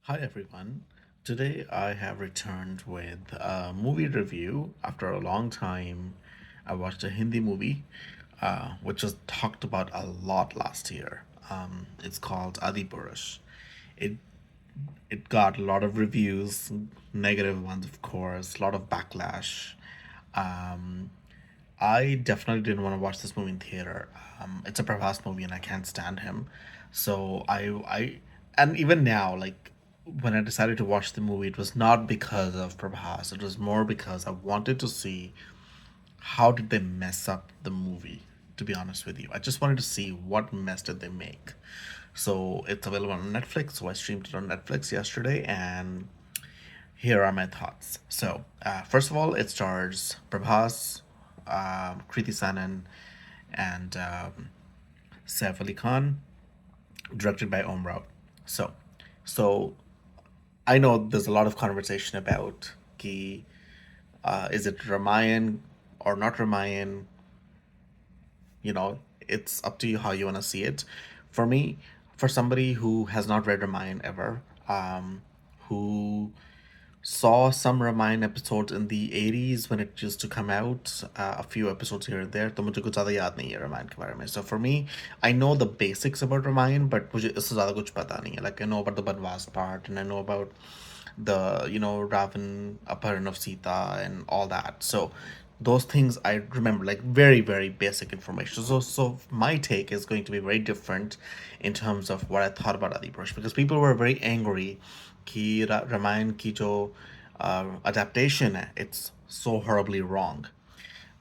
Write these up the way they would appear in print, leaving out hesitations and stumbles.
Hi everyone. Today I have returned with a movie review. After a long time, I watched a Hindi movie, which was talked about a lot last year. It's called Adipurush. It it got a lot of reviews, negative ones of course, a lot of backlash. Um, I definitely didn't want to watch this movie in theater. It's a Prabhas movie, and I can't stand him. So and even now, like when I decided to watch the movie, it was not because of Prabhas. It was more because I wanted to see how did they mess up the movie. To be honest with you, I just wanted to see what mess did they make. So it's available on Netflix. So I streamed it on Netflix yesterday, and here are my thoughts. So, first of all, it stars Prabhas, Kriti Sanon, and Saif Ali Khan, directed by Om Rao. So, so I know there's a lot of conversation about ki, is it Ramayan or not Ramayan? You know, it's up to you how you want to see it. For me, for somebody who has not read Ramayan ever, who saw some Ramayana episodes in the 80s when it used to come out, a few episodes here and there, तो मुझे कुछ ज़्यादा याद नहीं है रामायण के बारे में. So for me, I know the basics about Ramayana, but मुझे इससे ज़्यादा कुछ पता नहीं है. Like I know about the Banvas part, and I know about the Ravan Aparan of Sita and all that. So those things I remember, like very basic information. So my take is going to be very different in terms of what I thought about Adipurush, because people were very angry कि रामायण की जो adaptation है, it's so horribly wrong.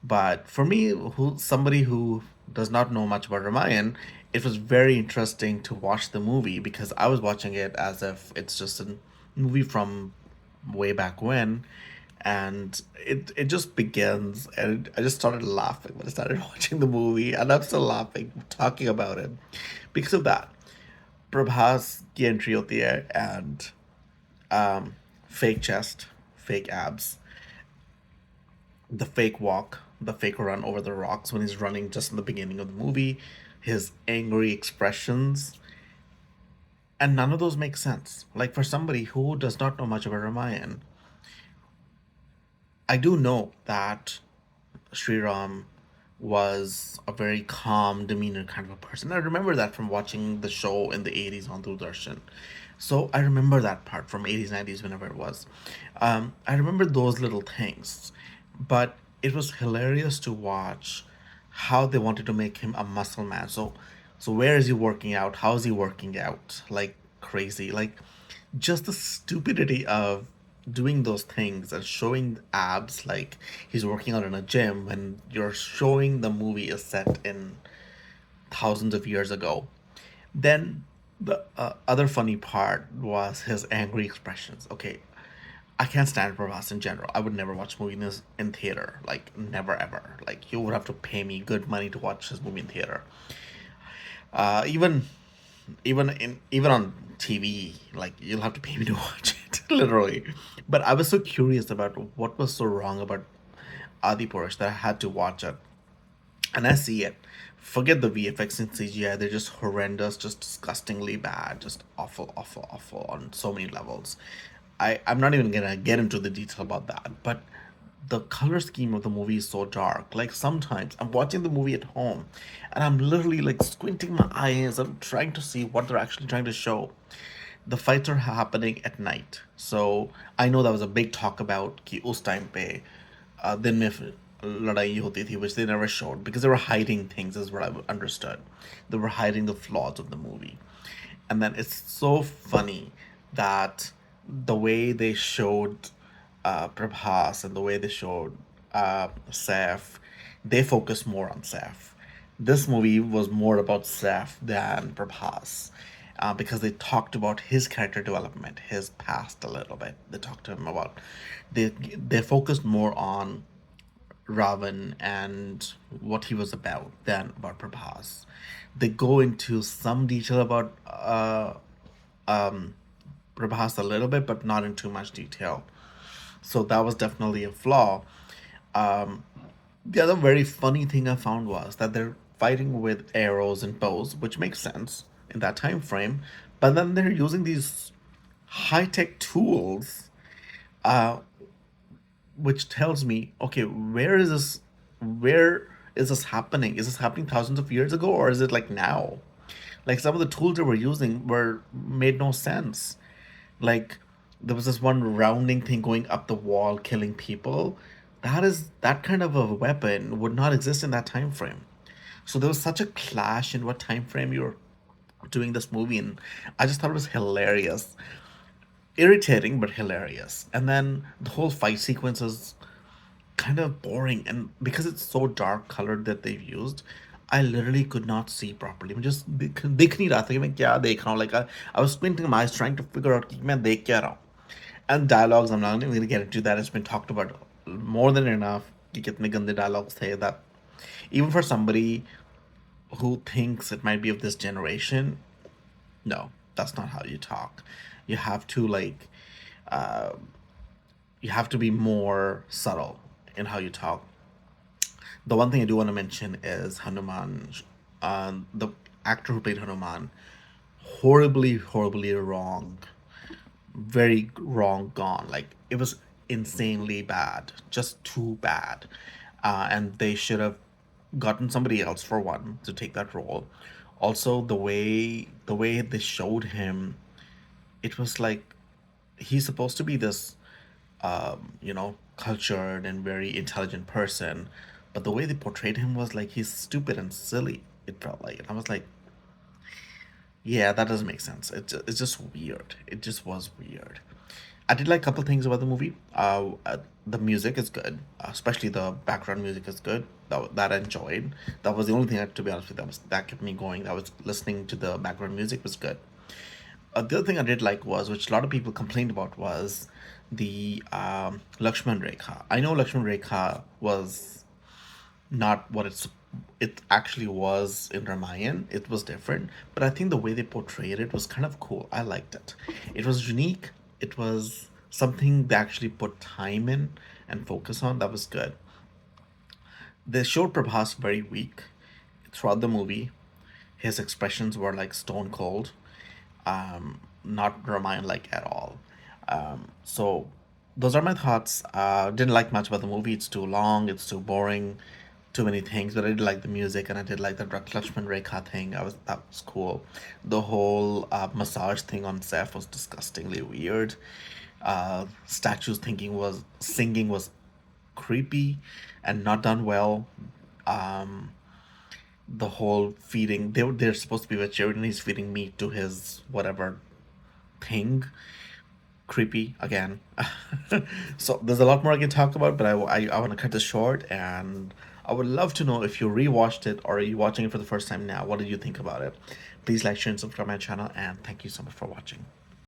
But for me, somebody who does not know much about Ramayan, it was very interesting to watch the movie because I was watching it as if it's just a movie from way back when, and it just begins, and I just started laughing when I started watching the movie, and I'm still laughing talking about it because of that. Prabhas की entry होती है, and fake chest, fake abs, the fake walk, the fake run over the rocks when he's running just in the beginning of the movie, his angry expressions, and none of those make sense. Like for somebody who does not know much about Ramayan, I do know that Sri Ram was a very calm demeanor kind of a person. I remember that from watching the show in the 80s on Doordarshan. So I remember that part from 80s, 90s, whenever it was. I remember those little things. But it was hilarious to watch how they wanted to make him a muscle man. So where is he working out? How is he working out? Like crazy. Like just the stupidity of doing those things and showing abs like he's working out in a gym when you're showing the movie is set in thousands of years ago. Then the other funny part was his angry expressions. Okay, I can't stand Prabhas in general. I would never watch movies in theater. Like never ever. Like you would have to pay me good money to watch his movie in theater. Even even on TV, like you'll have to pay me to watch it, literally. But I was so curious about what was so wrong about Adi Purush that I had to watch it, and I see it. Forget the VFX and CGI; they're just horrendous, just disgustingly bad, just awful on so many levels. I'm not even gonna get into the detail about that, but the color scheme of the movie is so dark. Like sometimes I'm watching the movie at home and I'm literally like squinting my eyes. I'm trying to see what they're actually trying to show. The fights are happening at night. So I know that was a big talk about कि उस time पे दिन में लड़ाई होती थी, which they never showed because they were hiding things, is what I understood. They were hiding the flaws of the movie. And then it's so funny that the way they showed Prabhas and the way they showed Saif, they focused more on Saif. This movie was more about Saif than Prabhas, because they talked about his character development, his past a little bit. They talked to him about they focused more on Ravan and what he was about than about Prabhas. They go into some detail about Prabhas a little bit, but not in too much detail. So that was definitely a flaw. Um, the other very funny thing I found was that they're fighting with arrows and bows, which makes sense in that time frame. But then they're using these high tech tools, uh, which tells me, okay, where is this? Where is this happening? Is this happening thousands of years ago, or is it like now? Like some of the tools they were using were made no sense. Like there was this one rounding thing going up the wall, killing people. That kind of a weapon would not exist in that time frame. So there was such a clash in what time frame you're doing this movie, and I just thought it was hilarious, irritating but hilarious. And then the whole fight sequence is kind of boring, and because it's so dark colored that they've used, I literally could not see properly. मैं just दिख नहीं रहा था कि मैं क्या देख रहा हूँ. Like I was squinting my eyes trying to figure out कि मैं देख क्या रहा हूँ. And dialogues, I'm not even going to get into that. It's been talked about more than enough कि कितने गंदे dialogues थे, that even for somebody who thinks it might be of this generation, no, that's not how you talk. You have to like, uh, you have to be more subtle in how you talk. The one thing I do want to mention is Hanuman, the actor who played Hanuman, horribly, horribly wrong, very wrong gone. Like it was insanely bad, just too bad, and they should have gotten somebody else for one to take that role. Also, the way they showed him, it was like he's supposed to be this cultured and very intelligent person, but the way they portrayed him was like he's stupid and silly. It felt like, and I was like, yeah, that doesn't make sense. It's just weird. It just was weird. I did like a couple things about the movie. The music is good, especially the background music is good. That I enjoyed. That was the only thing that, to be honest with you, that kept me going. That was listening to the background music was good. The other thing I did like was, which a lot of people complained about, was the Lakshman Rekha. I know Lakshman Rekha was not what it actually was in Ramayan. It was different, but I think the way they portrayed it was kind of cool. I liked it. It was unique. It was something they actually put time in and focus on. That was good. They showed Prabhas very weak throughout the movie. His expressions were like stone cold, not Ramayan like at all. So those are my thoughts. Didn't like much about the movie. It's too long. It's too boring. Too many things. But I did like the music, and I did like the Lakshman Rekha thing. That was cool. The whole massage thing on Seth was disgustingly weird. Statues thinking was singing was creepy and not done well. Um, the whole feeding, they're supposed to be vegetarian, and he's feeding meat to his whatever thing, creepy again. So there's a lot more I can talk about, but I want to cut this short, and I would love to know if you rewatched it or are you watching it for the first time now. What did you think about it? Please like, share, and subscribe my channel, and thank you so much for watching.